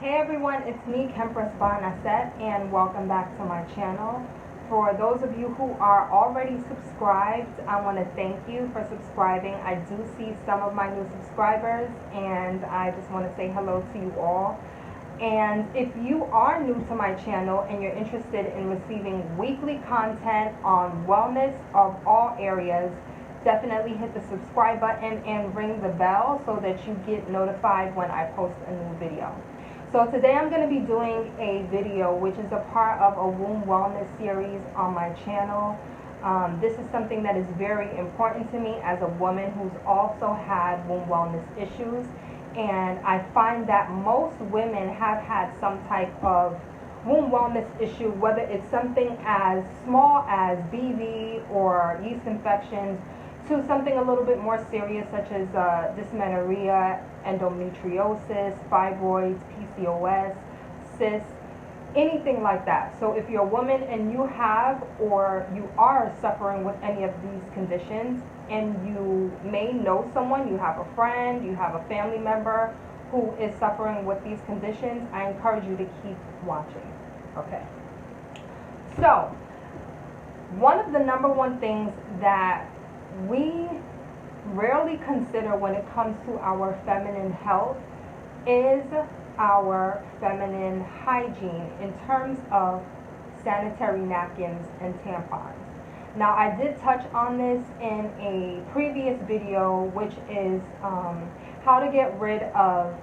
Hey everyone, it's me, BaNAuset, and welcome back to my channel. For those of you who are already subscribed, I want to thank you for subscribing. I do see some of my new subscribers, and I just want to say hello to you all. And if you are new to my channel and you're interested in receiving weekly content on wellness of all areas, definitely hit the subscribe button and ring the bell so that you get notified when I post a new video. So today I'm going to be doing a video which is a part of a womb wellness series on my channel. This is something that is very important to me as a woman who's also had womb wellness issues. And I find that most women have had some type of womb wellness issue, whether it's something as small as BV or yeast infections to something a little bit more serious such as dysmenorrhea, endometriosis, fibroids, PCOS, cysts, anything like that. So if you're a woman and you have or you are suffering with any of these conditions, and you may know someone, you have a friend, you have a family member who is suffering with these conditions, I encourage you to keep watching. Okay. So, one of the number one things that we rarely consider when it comes to our feminine health is our feminine hygiene in terms of sanitary napkins and tampons. Now, I did touch on this in a previous video, which is how to get rid of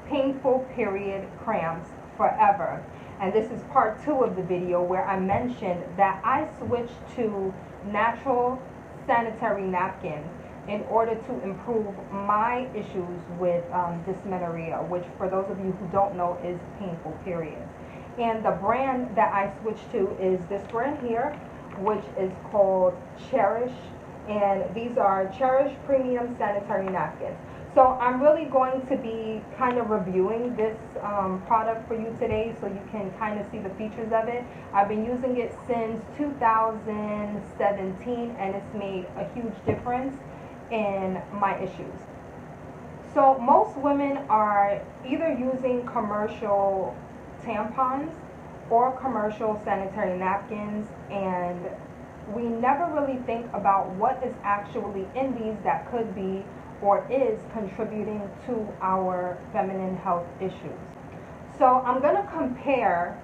painful period cramps forever. And this is part 2 of the video where I mentioned that I switched to natural sanitary napkins in order to improve my issues with dysmenorrhea, which for those of you who don't know is painful periods. And the brand that I switched to is this brand here, which is called Cherish, and these are Cherish Premium Sanitary Napkins. So I'm really going to be kind of reviewing this product for you today so you can kind of see the features of it. I've been using it since 2017 and it's made a huge difference in my issues. So most women are either using commercial tampons or commercial sanitary napkins, and we never really think about what is actually in these that could be or is contributing to our feminine health issues. So I'm going to compare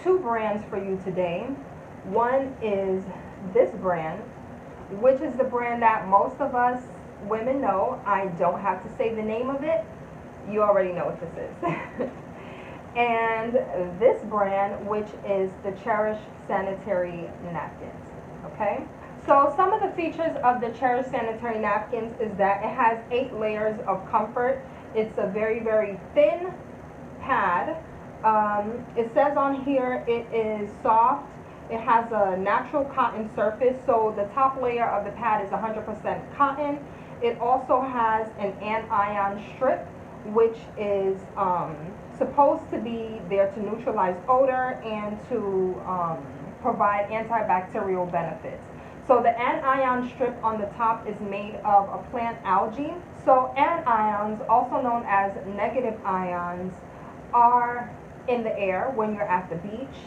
2 brands for you today. One is this brand, which is the brand that most of us women know. I don't have to say the name of it. You already know what this is. And this brand, which is the Cherish Sanitary Napkins, okay? So some of the features of the Cherish Sanitary Napkins is that it has 8 layers of comfort. It's a very, very thin pad. It says on here it is soft. It has a natural cotton surface, so the top layer of the pad is 100% cotton. It also has an anion strip, which is supposed to be there to neutralize odor and to provide antibacterial benefits. So the anion strip on the top is made of a plant algae. So anions, also known as negative ions, are in the air when you're at the beach,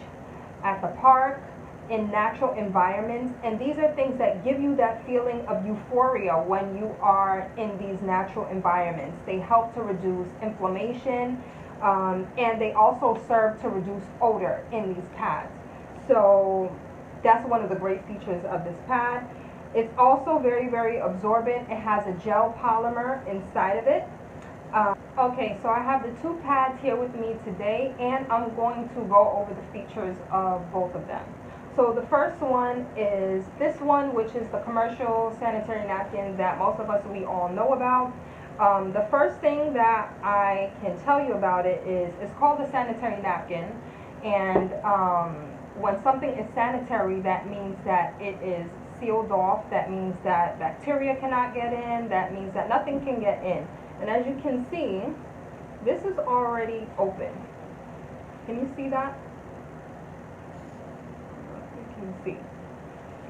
at the park, in natural environments, and these are things that give you that feeling of euphoria when you are in these natural environments. They help to reduce inflammation, and they also serve to reduce odor in these pads. So that's one of the great features of this pad. It's also very, very absorbent. It has a gel polymer inside of it. Okay, so I have the 2 pads here with me today, and I'm going to go over the features of both of them. So the first one is this one, which is the commercial sanitary napkin that most of us, we all know about. The first thing that I can tell you about it is it's called a sanitary napkin, and when something is sanitary, that means that it is sealed off. That means that bacteria cannot get in. That means that nothing can get in. And as you can see, this is already open. Can you see that? See.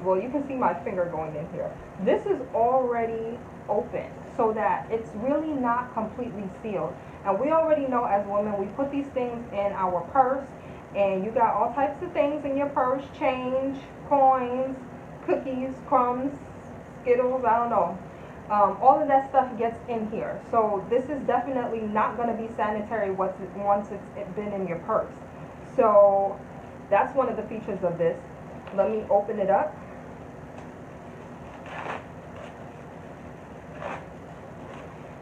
Well, you can see my finger going in here. This is already open so that it's really not completely sealed. And we already know as women, we put these things in our purse, and you got all types of things in your purse: change, coins, cookies, crumbs, Skittles, I don't know. All of that stuff gets in here. So this is definitely not going to be sanitary once it's been in your purse. So that's one of the features of this. Let me open it up.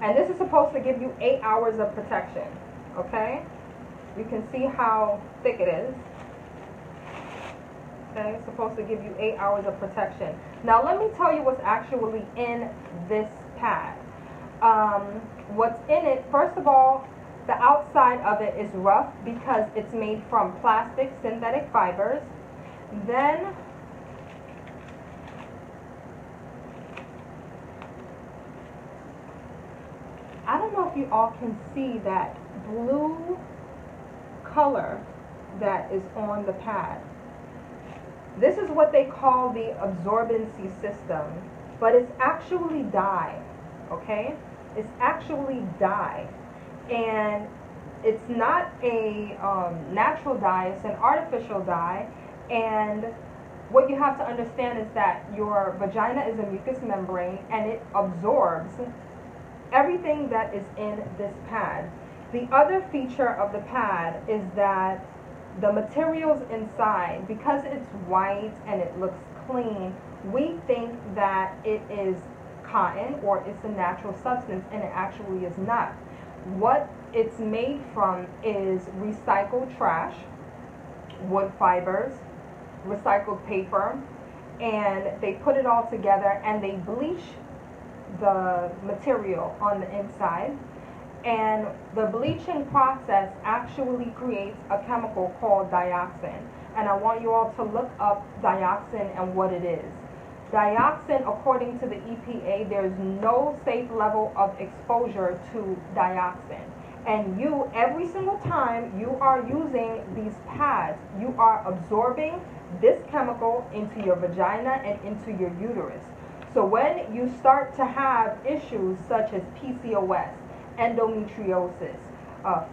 And this is supposed to give you 8 hours of protection, okay? You can see how thick it is. Okay, it's supposed to give you 8 hours of protection. Now let me tell you what's actually in this pad. What's in it, first of all, the outside of it is rough because it's made from plastic synthetic fibers. Then I don't know if you all can see that blue color that is on the pad. This is what they call the absorbency system, but it's actually dye, okay? It's actually dye, and it's not a natural dye, it's an artificial dye. And what you have to understand is that your vagina is a mucous membrane, and it absorbs everything that is in this pad. The other feature of the pad is that the materials inside, because it's white and it looks clean, we think that it is cotton or it's a natural substance, and it actually is not. What it's made from is recycled trash, wood fibers, recycled paper, and they put it all together and they bleach the material on the inside. And the bleaching process actually creates a chemical called dioxin. And I want you all to look up dioxin and what it is. Dioxin, according to the EPA, there's no safe level of exposure to dioxin. And you, every single time you are using these pads, you are absorbing this chemical into your vagina and into your uterus. So when you start to have issues such as PCOS, endometriosis,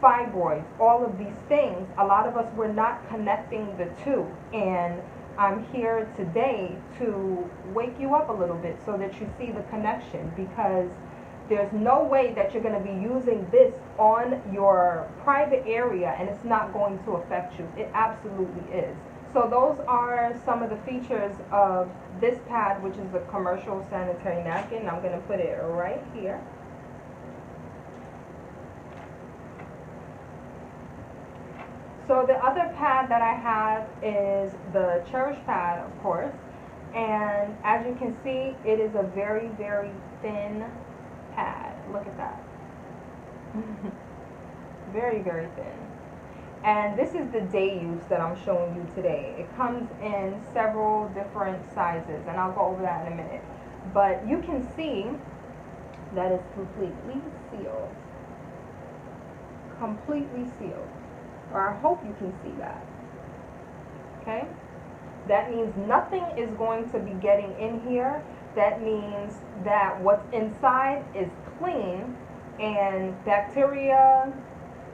fibroids, all of these things, a lot of us were not connecting the two. And I'm here today to wake you up a little bit so that you see the connection, because there's no way that you're going to be using this on your private area and it's not going to affect you. It absolutely is. So those are some of the features of this pad, which is a commercial sanitary napkin. I'm going to put it right here. So the other pad that I have is the Cherish pad, of course. And as you can see, it is a very, very thin pad. Look at that. Very, very thin. And this is the day use that I'm showing you today. It comes in several different sizes, and I'll go over that in a minute. But you can see that it's completely sealed. Completely sealed. Or I hope you can see that. Okay? That means nothing is going to be getting in here. That means that what's inside is clean, and bacteria,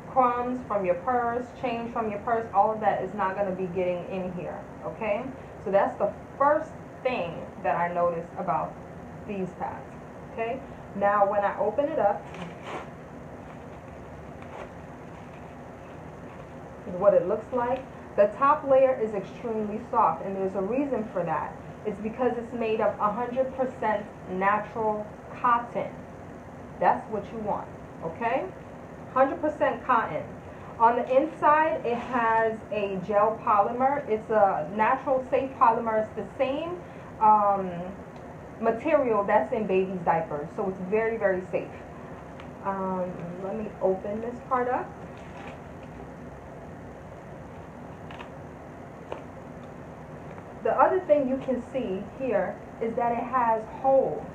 crumbs from your purse, change from your purse, all of that is not going to be getting in here. Okay? So that's the first thing that I noticed about these pads. Okay? Now when I open it up, is what it looks like. The top layer is extremely soft, and there's a reason for that. It's because it's made of 100% natural cotton. That's what you want, okay? 100% cotton. On the inside, it has a gel polymer. It's a natural, safe polymer. It's the same material that's in babies' diapers, so it's very, very safe. Let me open this part up. The other thing you can see here is that it has holes.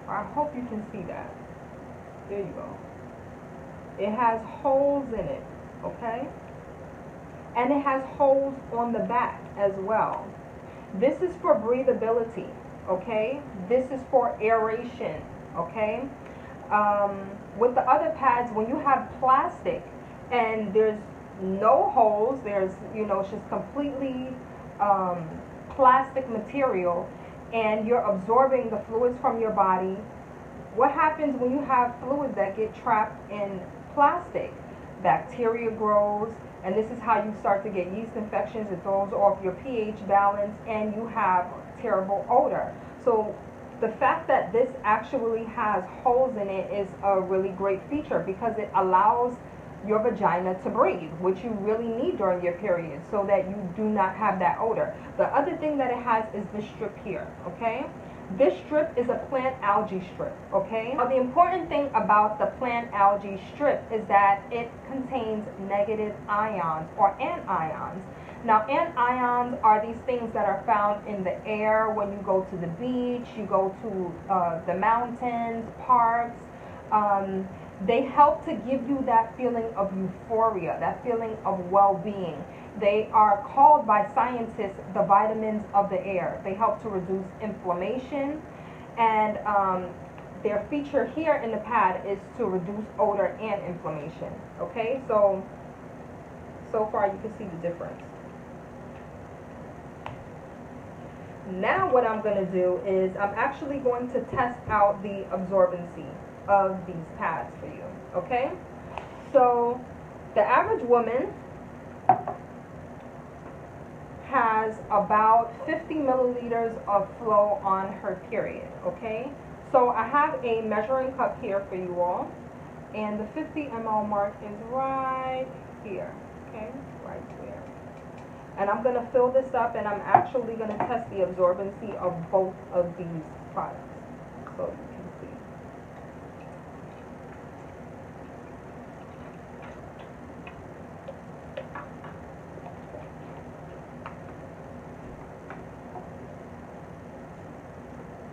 I hope you can see that. There you go. It has holes in it, okay? And it has holes on the back as well. This is for breathability, okay? This is for aeration, okay? With the other pads, when you have plastic and there's no holes, there's, you know, it's just completely plastic material, and you're absorbing the fluids from your body. What happens when you have fluids that get trapped in plastic? Bacteria grows, and this is how you start to get yeast infections. It throws off your pH balance, and you have terrible odor. So the fact that this actually has holes in it is a really great feature, because it allows your vagina to breathe, which you really need during your period, so that you do not have that odor. The other thing that it has is this strip here, okay? This strip is a plant algae strip, okay? Now, the important thing about the plant algae strip is that it contains negative ions, or anions. Now, anions are these things that are found in the air when you go to the beach, you go to the mountains, parks. They help to give you that feeling of euphoria, that feeling of well-being. They are called by scientists the vitamins of the air. They help to reduce inflammation, and their feature here in the pad is to reduce odor and inflammation. Okay, so far you can see the difference. Now what I'm going to do is I'm actually going to test out the absorbency of these pads for you, okay? So the average woman has about 50 milliliters of flow on her period, okay? So I have a measuring cup here for you all, and the 50 ml mark is right here, okay? Right there. And I'm going to fill this up, and I'm actually going to test the absorbency of both of these products, so you can see.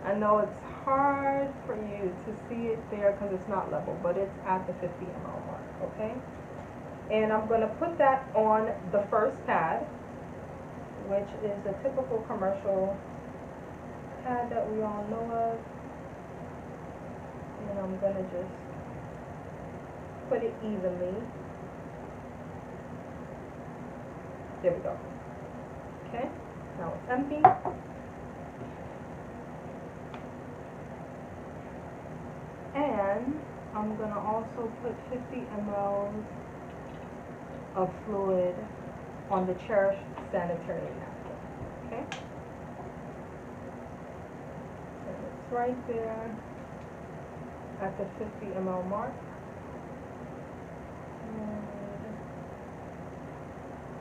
I know it's hard for you to see it there because it's not level, but it's at the 50 ml mark, okay? And I'm going to put that on the first pad, which is a typical commercial pad that we all know of. And I'm going to just put it evenly. There we go. Okay, now it's empty. And I'm going to also put 50 ml of fluid on the Cherish Sanitary napkin, okay? And it's right there at the 50 ml mark. And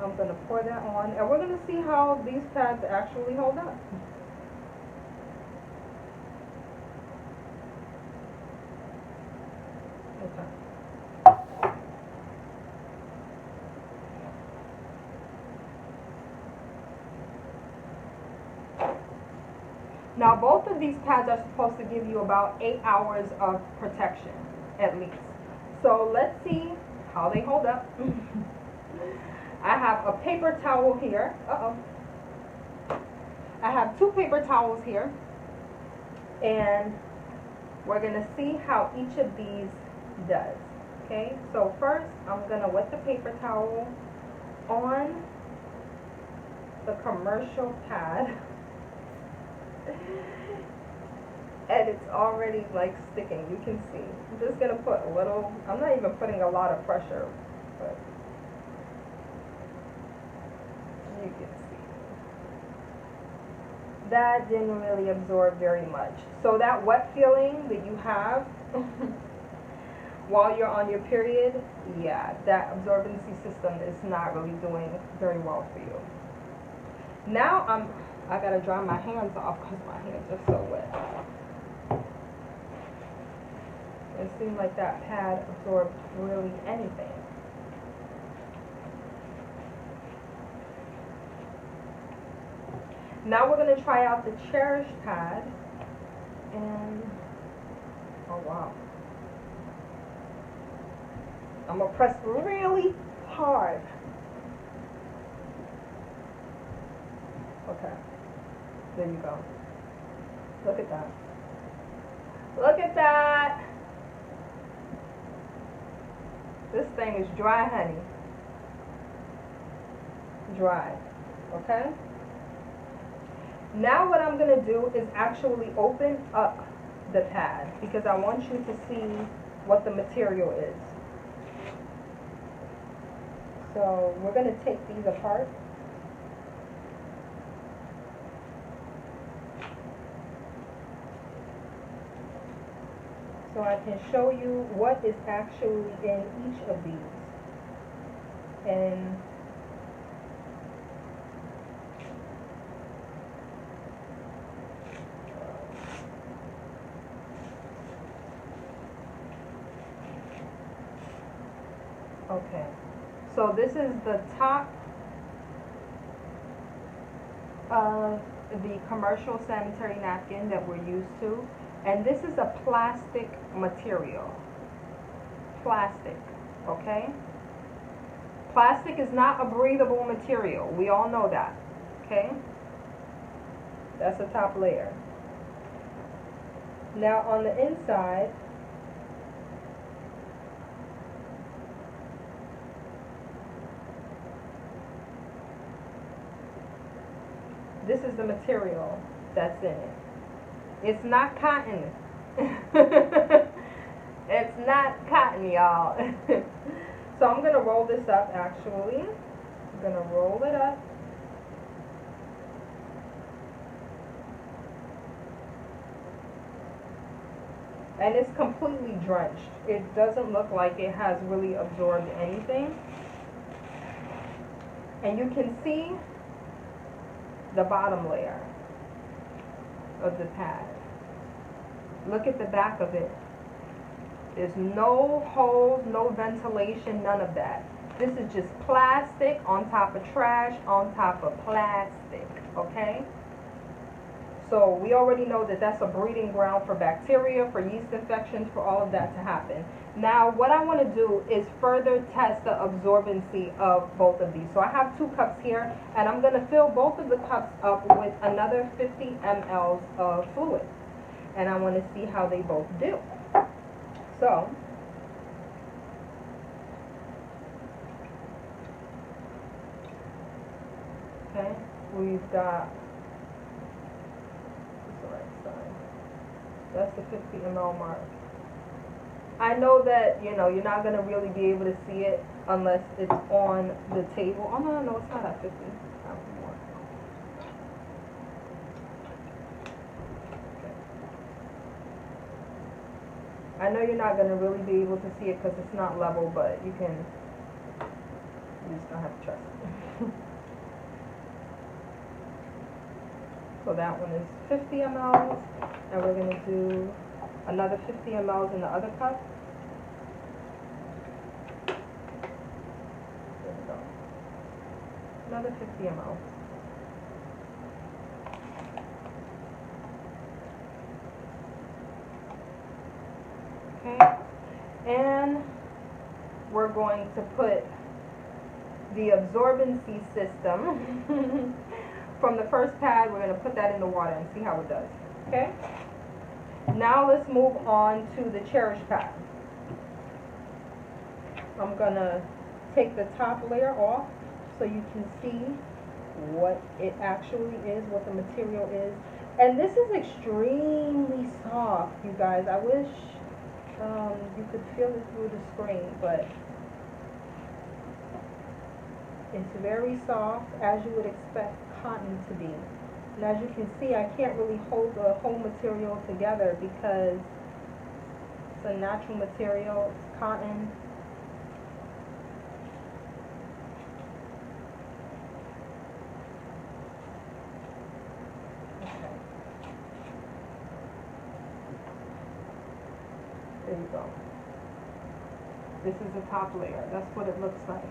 I'm going to pour that on, and we're going to see how these pads actually hold up. Okay. Now, both of these pads are supposed to give you about 8 hours of protection, at least. So let's see how they hold up. I have a paper towel here. I have 2 paper towels here, and we're going to see how each of these does. Okay, so first I'm going to wet the paper towel on the commercial pad. And it's already like sticking, you can see. I'm just going to put a little, I'm not even putting a lot of pressure, but you can see. That didn't really absorb very much. So that wet feeling that you have while you're on your period, yeah, that absorbency system is not really doing very well for you. Now I gotta dry my hands off because my hands are so wet. It seemed like that pad absorbed really anything. Now we're going to try out the Cherish pad, and oh wow, I'm going to press really hard. Okay, there you go. Look at that. Look at that. This thing is dry, honey. Dry. Okay? Now what I'm going to do is actually open up the pad because I want you to see what the material is. So we're going to take these apart. So I can show you what is actually in each of these. And okay, so this is the top of the commercial sanitary napkin that we're used to, and this is a plastic material. Plastic, okay? Plastic is not a breathable material. We all know that, okay? That's the top layer. Now on the inside, this is the material that's in it. It's not cotton. It's not cotton, y'all. So I'm going to roll this up, actually. I'm going to roll it up. And it's completely drenched. It doesn't look like it has really absorbed anything. And you can see the bottom layer of the pad. Look at the back of it. There's no holes, no ventilation, none of that. This is just plastic on top of trash, on top of plastic, okay? So we already know that that's a breeding ground for bacteria, for yeast infections, for all of that to happen. Now what I want to do is further test the absorbency of both of these. So I have 2 cups here, and I'm going to fill both of the cups up with another 50 ml of fluid. And I want to see how they both do. So, okay, we've got, that's the right side. That's the 50 ml mark. I know that, you know, you're not going to really be able to see it unless it's on the table. Oh, no, it's not at 50. I know you're not going to really be able to see it because it's not level, but you just don't have to trust it. So that one is 50 ml, and we're going to do another 50 ml in the other cup. There we go. Another 50 ml. Okay, and we're going to put the absorbency system from the first pad. We're going to put that in the water and see how it does. Okay, now let's move on to the Cherish pad. I'm going to take the top layer off so you can see what it actually is, what the material is. And this is extremely soft, you guys. I wish you could feel it through the screen, but it's very soft, as you would expect cotton to be. And as you can see, I can't really hold the whole material together because it's a natural material, it's cotton. There you go. This is the top layer. That's what it looks like.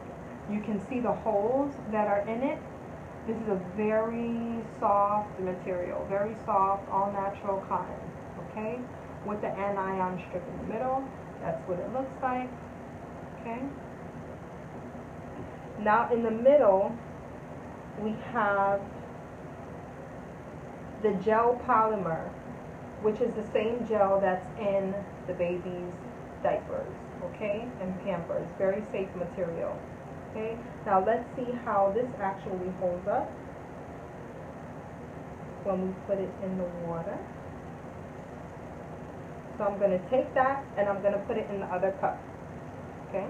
You can see the holes that are in it. This is a very soft material, very soft, all natural cotton, okay? With the anion strip in the middle. That's what it looks like, okay? Now in the middle, we have the gel polymer, which is the same gel that's in the baby's diapers, okay, and pamper. It's very safe material. Okay, now let's see how this actually holds up when we put it in the water. So I'm going to take that and I'm going to put it in the other cup. Okay,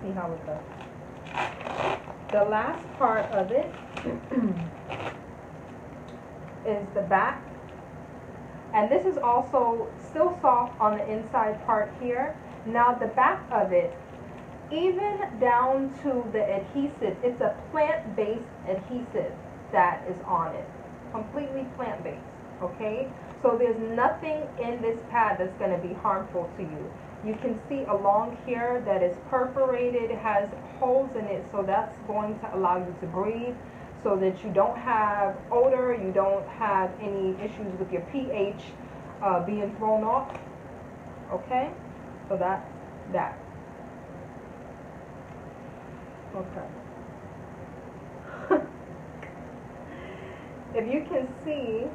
see how it does. The last part of it is the back, and this is also still soft on the inside part here. Now the back of it, even down to the adhesive, it's a plant-based adhesive that is on it, completely plant-based, okay? So there's nothing in this pad that's going to be harmful to you. You can see along here that is perforated, it has holes in it, so that's going to allow you to breathe, so that you don't have odor, you don't have any issues with your pH being thrown off, okay? So that's that. Okay. If you can see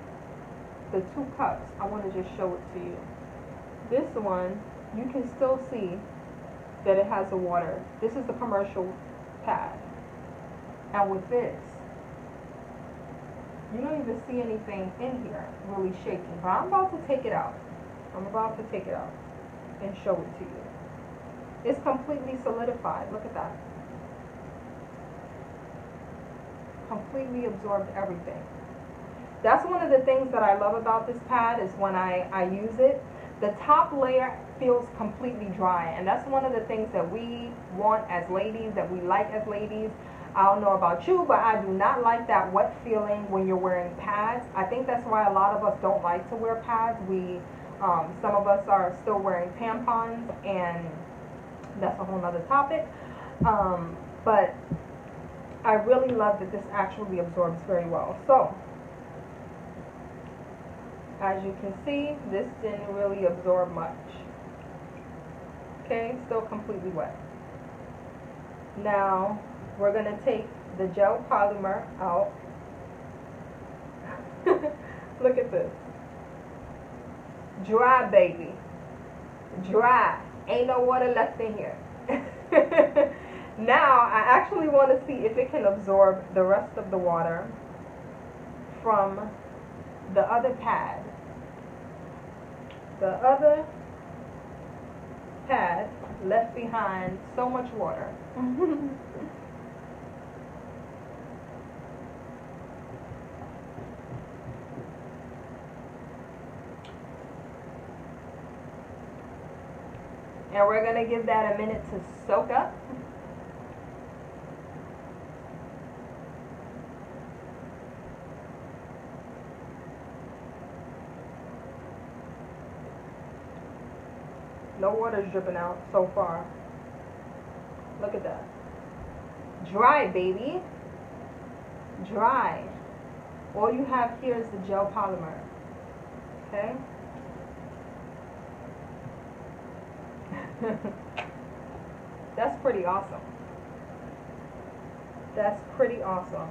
the two cups, I want to just show it to you. This one, you can still see that it has the water. This is the commercial pad. And with this, you don't even see anything in here really shaking. But I'm about to take it out. I'm about to take it out and show it to you. It's completely solidified. Look at that. Completely absorbed everything. That's one of the things that I love about this pad is when I use it, the top layer feels completely dry, and that's one of the things that we want as ladies, that we like as ladies. I don't know about you, but I do not like that wet feeling when you're wearing pads. I think that's why a lot of us don't like to wear pads. Some of us are still wearing tampons, and that's a whole nother topic. But I really love that this actually absorbs very well. So, as you can see, this didn't really absorb much. Okay, still completely wet. Now, we're going to take the gel polymer out. Look at this. Dry, baby. Dry. Ain't no water left in here. Now, I actually want to see if it can absorb the rest of the water from the other pad. The other pad left behind so much water. And we're going to give that a minute to soak up. No water's dripping out so far. Look at that. Dry, baby. Dry. All you have here is the gel polymer. Okay? That's pretty awesome. That's pretty awesome.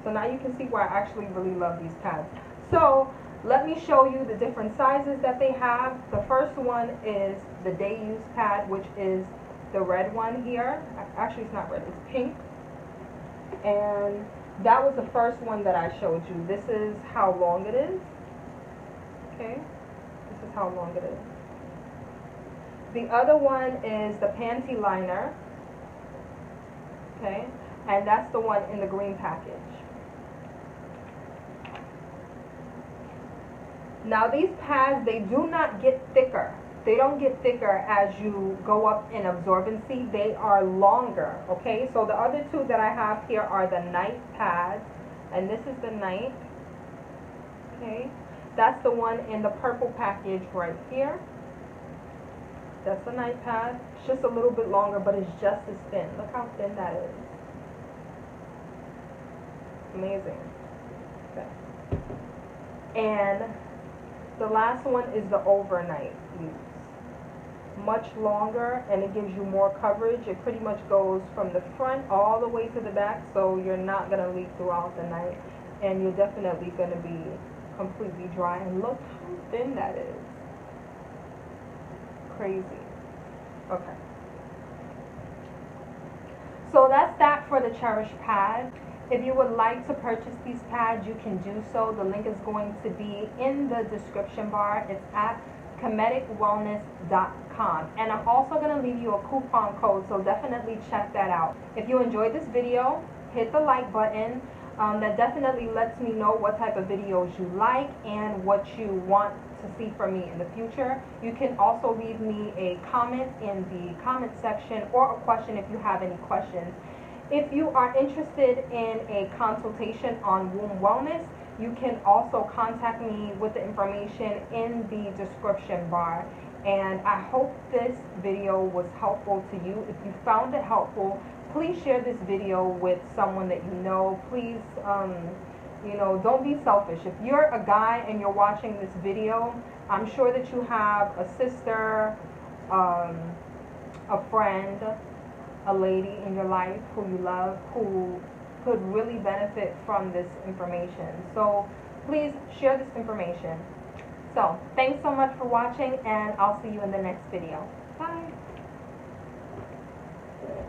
So now you can see why I actually really love these pads. So let me show you the different sizes that they have. The first one is the day use pad, which is the red one here. Actually, it's not red, it's pink. And that was the first one that I showed you. This is how long it is. Okay, this is how long it is. The other one is the panty liner. Okay, and that's the one in the green package. Now these pads, they do not get thicker. They don't get thicker as you go up in absorbency. They are longer, okay? So the other two that I have here are the night pads, and this is the night, okay? That's the one in the purple package right here. That's the night pad. It's just a little bit longer, but it's just as thin. Look how thin that is. Amazing. Okay. And the last one is the overnight use. Much longer, and it gives you more coverage. It pretty much goes from the front all the way to the back, so you're not going to leak throughout the night, and you're definitely going to be completely dry. And look how thin that is. crazy. Okay. So that's that for the Cherish pad. If you would like to purchase these pads, you can do so. The link is going to be in the description bar. It's at kemeticwellness.com. And I'm also going to leave you a coupon code, so definitely check that out. If you enjoyed this video, hit the like button. That definitely lets me know what type of videos you like and what you want to see from me in the future. You can also leave me a comment in the comment section or a question if you have any questions. If you are interested in a consultation on womb wellness, you can also contact me with the information in the description bar. And I hope this video was helpful to you. If you found it helpful, please share this video with someone that you know. Please, don't be selfish. If you're a guy and you're watching this video, I'm sure that you have a sister, a friend, a lady in your life who you love who could really benefit from this information. So please share this information. So thanks so much for watching, and I'll see you in the next video. Bye.